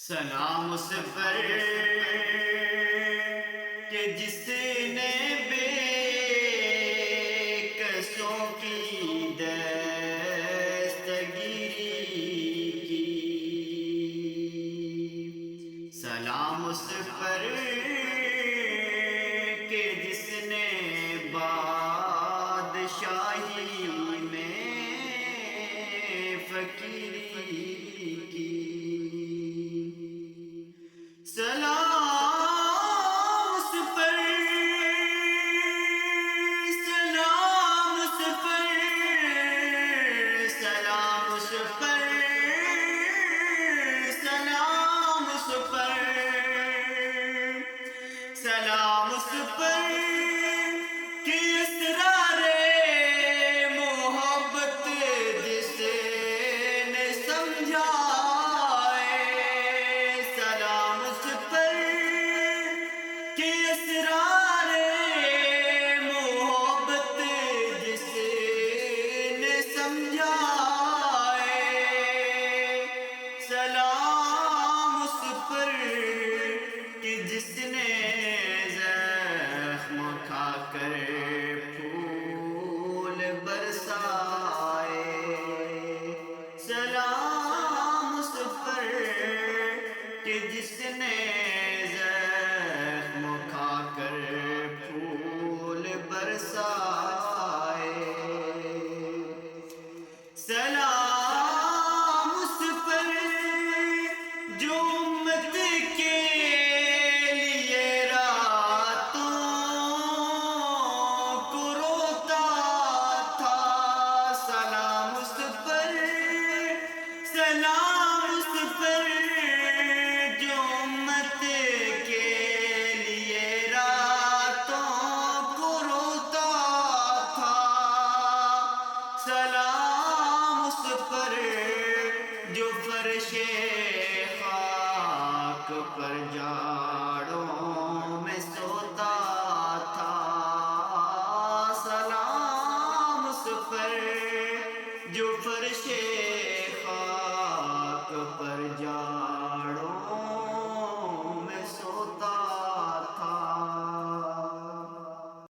سلام اس پر کہ جس نے بے کسوں کی دستگیری کی۔ سلام اس پر کہ جس نے بادشاہی میں فقیری کی۔ سلام اس پر، سلام اس پر، سلام اس پر، سلام اس پر، سلام اس پر کہ اسرار محبت جس نے سمجھا۔ اسرار محبت جس نے سمجھا، سلام اس پر کہ جس نے زخم کھا کر پھول برسائے۔ سلام اس پر کہ جس نے پھول برسائے۔ سلام اس پر جو امت کے لیے راتوں کو روتا تھا۔ سلام اس پر، سلام اس پر جو امت کے سلام اس پر جو فرش خاک پر جاڑوں میں سوتا تھا۔ سلام اس پر جو فرش خاک پر